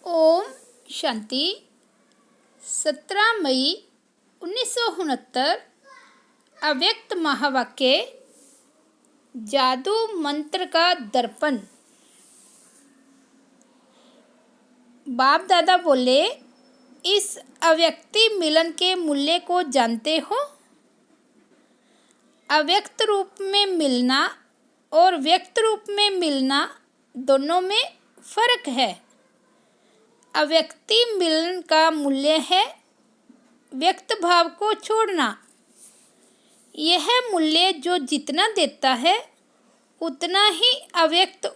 ओम शांति। 17 मई 1969। अव्यक्त महावाक्य। जादू मंत्र का दर्पण। बाप दादा बोले, इस अव्यक्ति मिलन के मूल्य को जानते हो? अव्यक्त रूप में मिलना और व्यक्त रूप में मिलना दोनों में फर्क है। अव्यक्ति मिलन का मूल्य है व्यक्त भाव को छोड़ना। यह मूल्य जो जितना देता है उतना ही अव्यक्त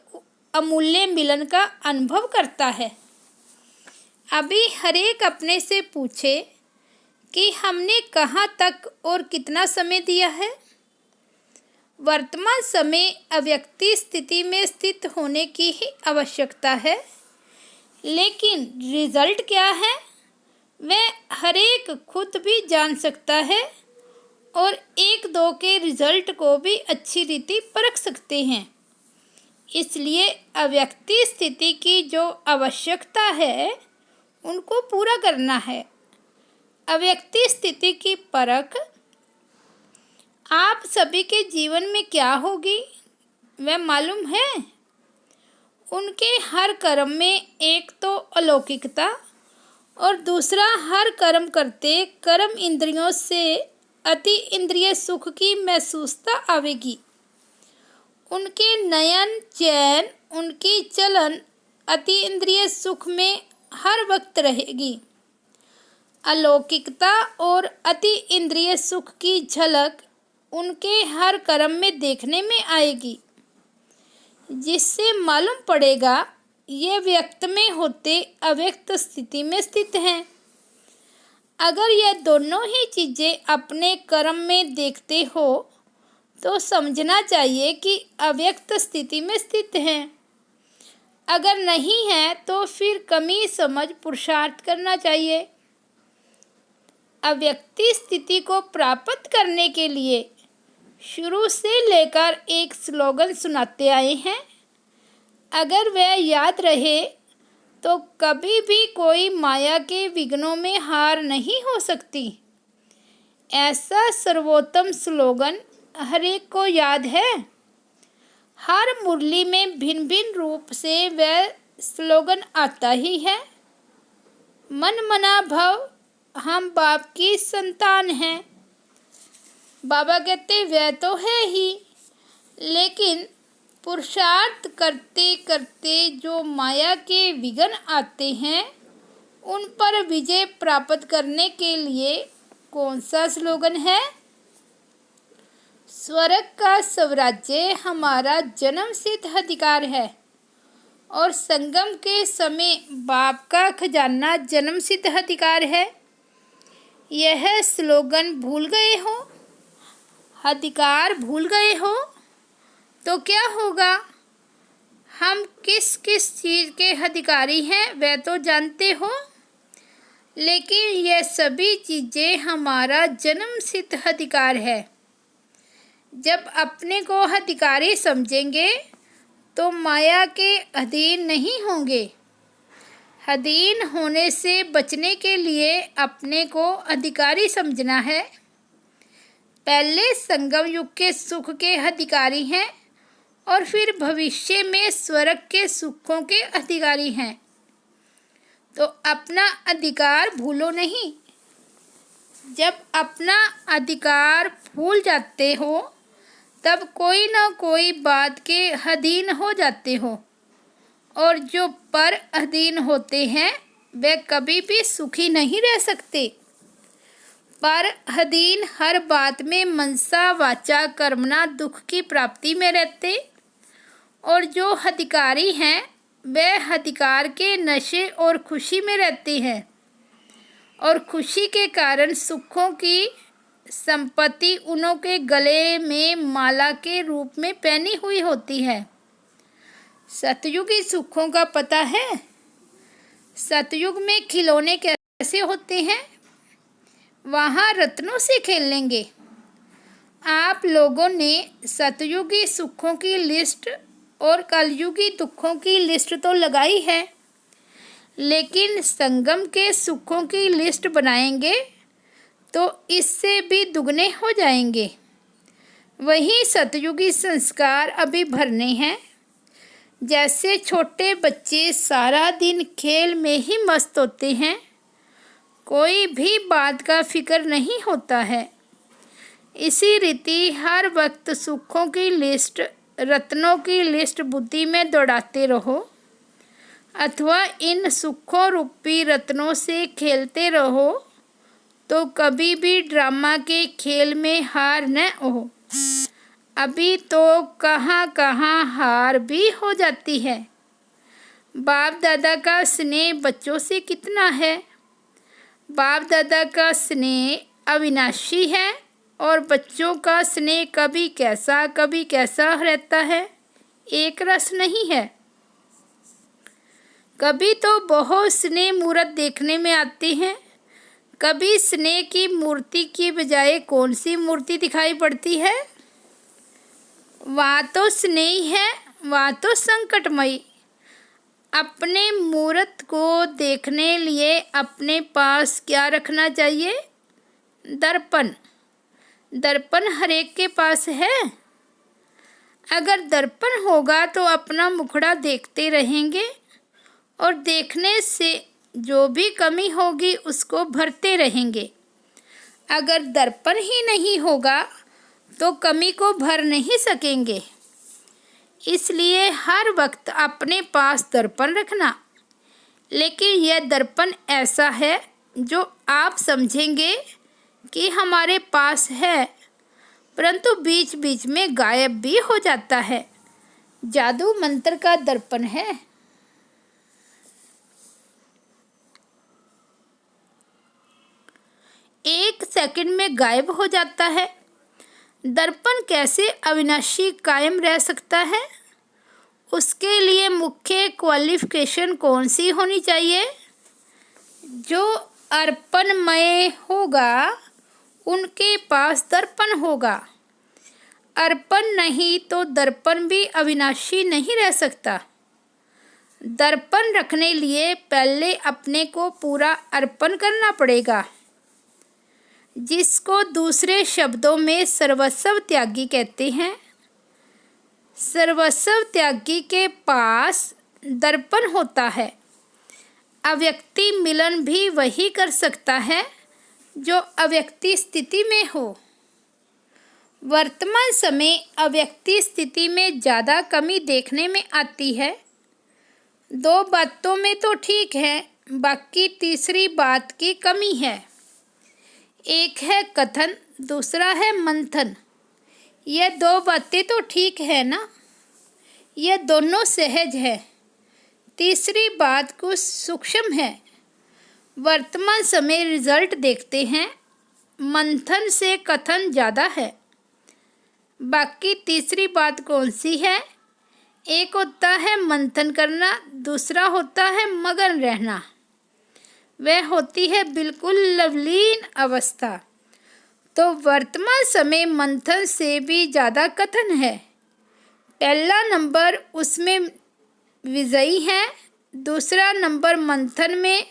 अमूल्य मिलन का अनुभव करता है। अभी हर एक अपने से पूछे कि हमने कहाँ तक और कितना समय दिया है। वर्तमान समय अव्यक्ति स्थिति में स्थित होने की ही आवश्यकता है, लेकिन रिजल्ट क्या है वह हर एक खुद भी जान सकता है और एक दो के रिजल्ट को भी अच्छी रीति परख सकते हैं। इसलिए अव्यक्ति स्थिति की जो आवश्यकता है उनको पूरा करना है। अव्यक्ति स्थिति की परख आप सभी के जीवन में क्या होगी वह मालूम है। उनके हर कर्म में एक तो अलौकिकता और दूसरा हर कर्म करते कर्म इंद्रियों से अति इंद्रिय सुख की महसूसता आवेगी। उनके नयन चैन उनकी चलन अति इंद्रिय सुख में हर वक्त रहेगी। अलौकिकता और अति इंद्रिय सुख की झलक उनके हर कर्म में देखने में आएगी, जिससे मालूम पड़ेगा ये व्यक्त में होते अव्यक्त स्थिति में स्थित हैं। अगर यह दोनों ही चीज़ें अपने कर्म में देखते हो तो समझना चाहिए कि अव्यक्त स्थिति में स्थित हैं। अगर नहीं है तो फिर कमी समझ पुरुषार्थ करना चाहिए। अव्यक्ति स्थिति को प्राप्त करने के लिए शुरू से लेकर एक स्लोगन सुनाते आए हैं। अगर वह याद रहे तो कभी भी कोई माया के विघ्नों में हार नहीं हो सकती। ऐसा सर्वोत्तम स्लोगन हर एक को याद है। हर मुरली में भिन्न भिन्न रूप से वह स्लोगन आता ही है। मन मना भव, हम बाप की संतान हैं। बाबा कहते वह तो है ही, लेकिन पुरुषार्थ करते करते जो माया के विघ्न आते हैं उन पर विजय प्राप्त करने के लिए कौन सा स्लोगन है? स्वर्ग का स्वराज्य हमारा जन्म सिद्ध अधिकार है और संगम के समय बाप का खजाना जन्म सिद्ध अधिकार है। यह स्लोगन भूल गए हो, अधिकार भूल गए हो तो क्या होगा? हम किस किस चीज़ के अधिकारी हैं वह तो जानते हो, लेकिन यह सभी चीज़ें हमारा जन्म सिद्ध अधिकार है। जब अपने को अधिकारी समझेंगे तो माया के अधीन नहीं होंगे। अधीन होने से बचने के लिए अपने को अधिकारी समझना है। पहले संगम युग के सुख के अधिकारी हैं और फिर भविष्य में स्वर्ग के सुखों के अधिकारी हैं। तो अपना अधिकार भूलो नहीं। जब अपना अधिकार भूल जाते हो तब कोई ना कोई बात के अधीन हो जाते हो, और जो पर अधीन होते हैं वे कभी भी सुखी नहीं रह सकते। पर अधीन हर बात में मनसा वाचा कर्मणा दुख की प्राप्ति में रहते, और जो अधिकारी हैं वे अधिकार के नशे और खुशी में रहते हैं, और खुशी के कारण सुखों की संपत्ति उन्हों के गले में माला के रूप में पहनी हुई होती है। सतयुगी सुखों का पता है? सतयुग में खिलौने कैसे होते हैं? वहाँ रत्नों से खेलेंगे। आप लोगों ने सतयुगी सुखों की लिस्ट और कलयुगी दुखों की लिस्ट तो लगाई है, लेकिन संगम के सुखों की लिस्ट बनाएंगे तो इससे भी दुगने हो जाएंगे। वही सतयुगी संस्कार अभी भरने हैं। जैसे छोटे बच्चे सारा दिन खेल में ही मस्त होते हैं, कोई भी बात का फिक्र नहीं होता है। इसी रीति हर वक्त सुखों की लिस्ट, रत्नों की लिस्ट बुद्धि में दौड़ाते रहो, अथवा इन सुखों रूपी रत्नों से खेलते रहो तो कभी भी ड्रामा के खेल में हार न हो। अभी तो कहाँ कहाँ हार भी हो जाती है। बाप दादा का स्नेह बच्चों से कितना है। बाप दादा का स्नेह अविनाशी है और बच्चों का स्नेह कभी कैसा रहता है, एक रस नहीं है। कभी तो बहुत स्नेह मूर्त देखने में आती हैं, कभी स्नेह की मूर्ति की बजाय कौन सी मूर्ति दिखाई पड़ती है। वहाँ तो स्नेह है, वहाँ तो संकटमयी। अपने मूर्त को देखने लिए अपने पास क्या रखना चाहिए? दर्पण। दर्पण हर एक के पास है। अगर दर्पण होगा तो अपना मुखड़ा देखते रहेंगे और देखने से जो भी कमी होगी उसको भरते रहेंगे। अगर दर्पण ही नहीं होगा तो कमी को भर नहीं सकेंगे। इसलिए हर वक्त अपने पास दर्पण रखना। लेकिन यह दर्पण ऐसा है जो आप समझेंगे कि हमारे पास है, परंतु बीच बीच में गायब भी हो जाता है। जादू मंत्र का दर्पण है। एक सेकंड में गायब हो जाता है। दर्पण कैसे अविनाशी कायम रह सकता है? उसके लिए मुख्य क्वालिफिकेशन कौन सी होनी चाहिए? जो अर्पणमय होगा उनके पास दर्पण होगा। अर्पण नहीं तो दर्पण भी अविनाशी नहीं रह सकता। दर्पण रखने लिए पहले अपने को पूरा अर्पण करना पड़ेगा, जिसको दूसरे शब्दों में सर्वस्व त्यागी कहते हैं। सर्वस्व त्यागी के पास दर्पण होता है। अव्यक्ति मिलन भी वही कर सकता है जो अव्यक्ति स्थिति में हो। वर्तमान समय अव्यक्ति स्थिति में ज़्यादा कमी देखने में आती है। दो बातों में तो ठीक है, बाकी तीसरी बात की कमी है। एक है कथन, दूसरा है मंथन। ये दो बातें तो ठीक है ना, ये दोनों सहज है। तीसरी बात कुछ सूक्ष्म है। वर्तमान समय रिजल्ट देखते हैं, मंथन से कथन ज़्यादा है। बाकी तीसरी बात कौन सी है? एक होता है मंथन करना, दूसरा होता है मगन रहना। वह होती है बिल्कुल लवलीन अवस्था। तो वर्तमान समय मंथन से भी ज़्यादा कथन है। पहला नंबर उसमें विजयी है, दूसरा नंबर मंथन में,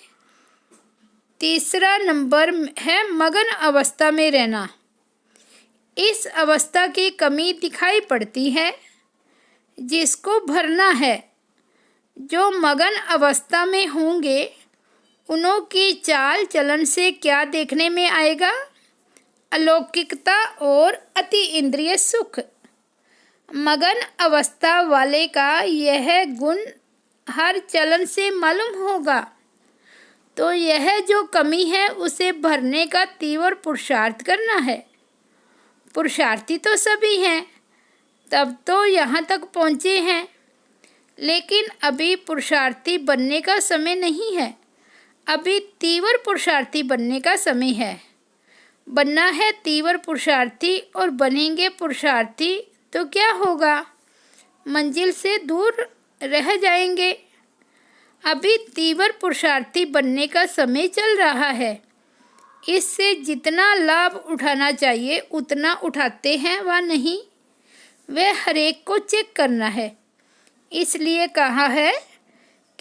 तीसरा नंबर है मगन अवस्था में रहना। इस अवस्था की कमी दिखाई पड़ती है, जिसको भरना है। जो मगन अवस्था में होंगे उनों की चाल चलन से क्या देखने में आएगा? अलौकिकता और अति इंद्रिय सुख। मगन अवस्था वाले का यह गुण हर चलन से मालूम होगा। तो यह जो कमी है उसे भरने का तीव्र पुरुषार्थ करना है। पुरुषार्थी तो सभी हैं, तब तो यहाँ तक पहुँचे हैं। लेकिन अभी पुरुषार्थी बनने का समय नहीं है, अभी तीव्र पुरुषार्थी बनने का समय है। बनना है तीव्र पुरुषार्थी और बनेंगे पुरुषार्थी तो क्या होगा? मंजिल से दूर रह जाएंगे। अभी तीव्र पुरुषार्थी बनने का समय चल रहा है। इससे जितना लाभ उठाना चाहिए उतना उठाते हैं व नहीं, वह हर एक को चेक करना है। इसलिए कहा है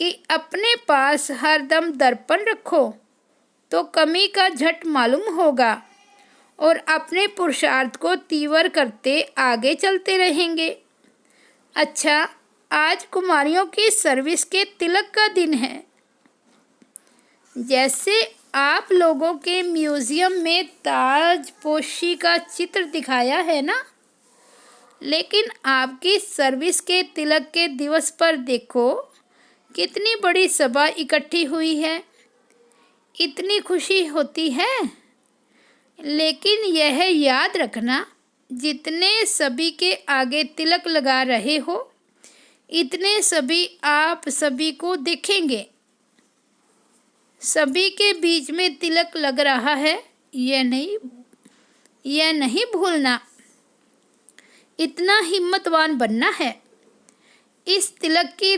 कि अपने पास हरदम दर्पण रखो तो कमी का झट मालूम होगा और अपने पुरुषार्थ को तीव्र करते आगे चलते रहेंगे। अच्छा, आज कुमारियों की सर्विस के तिलक का दिन है। जैसे आप लोगों के म्यूज़ियम में ताजपोशी का चित्र दिखाया है ना, लेकिन आपकी सर्विस के तिलक के दिवस पर देखो कितनी बड़ी सभा इकट्ठी हुई है। इतनी खुशी होती है, लेकिन यह याद रखना, जितने सभी के आगे तिलक लगा रहे हो इतने सभी आप सभी को देखेंगे। सभी के बीच में तिलक लग रहा है, यह नहीं भूलना। इतना हिम्मतवान बनना है। इस तिलक की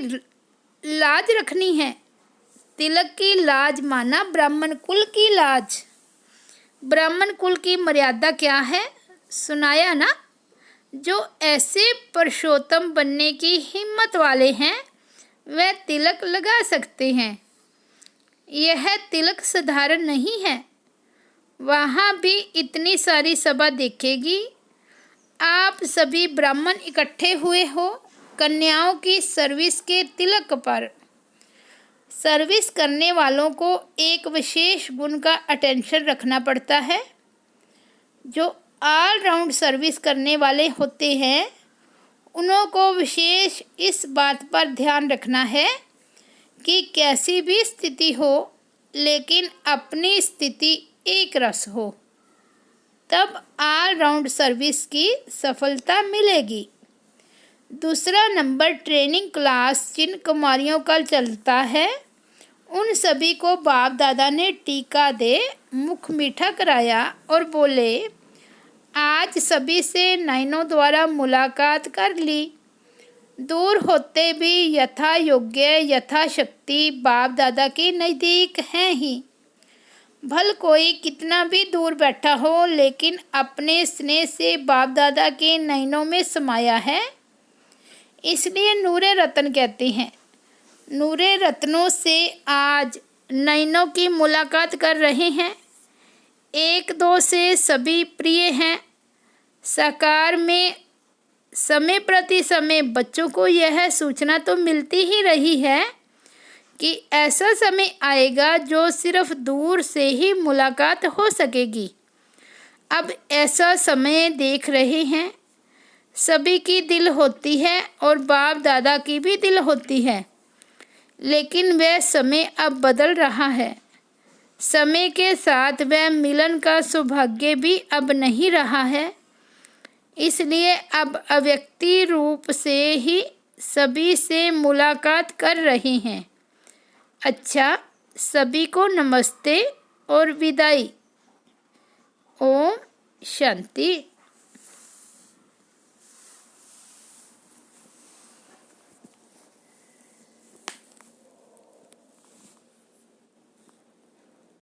लाज रखनी है। तिलक की लाज माना ब्राह्मण कुल की लाज। ब्राह्मण कुल की मर्यादा क्या है, सुनाया ना। जो ऐसे पुरुषोत्तम बनने की हिम्मत वाले हैं वह तिलक लगा सकते हैं। यह तिलक साधारण नहीं है। वहाँ भी इतनी सारी सभा देखेगी। आप सभी ब्राह्मण इकट्ठे हुए हो कन्याओं की सर्विस के तिलक पर। सर्विस करने वालों को एक विशेष गुण का अटेंशन रखना पड़ता है। जो ऑल राउंड सर्विस करने वाले होते हैं उन्हों को विशेष इस बात पर ध्यान रखना है कि कैसी भी स्थिति हो लेकिन अपनी स्थिति एक रस हो, तब ऑल राउंड सर्विस की सफलता मिलेगी। दूसरा नंबर ट्रेनिंग क्लास जिन कुमारियों का चलता है उन सभी को बाप दादा ने टीका दे मुख मीठा कराया और बोले, आज सभी से नयनों द्वारा मुलाकात कर ली। दूर होते भी यथा योग्य यथाशक्ति बाप दादा के नज़दीक हैं ही। भल कोई कितना भी दूर बैठा हो लेकिन अपने स्नेह से बाप दादा के नयनों में समाया है। इसलिए नूरे रतन कहते हैं। नूरे रत्नों से आज नयनों की मुलाकात कर रहे हैं। एक दो से सभी प्रिय हैं। साकार में समय प्रति समय बच्चों को यह सूचना तो मिलती ही रही है कि ऐसा समय आएगा जो सिर्फ दूर से ही मुलाकात हो सकेगी। अब ऐसा समय देख रहे हैं। सभी की दिल होती है और बाप दादा की भी दिल होती है, लेकिन वह समय अब बदल रहा है। समय के साथ वह मिलन का सौभाग्य भी अब नहीं रहा है। इसलिए अब अव्यक्ति रूप से ही सभी से मुलाकात कर रहे हैं। अच्छा, सभी को नमस्ते और विदाई। ओम शांति।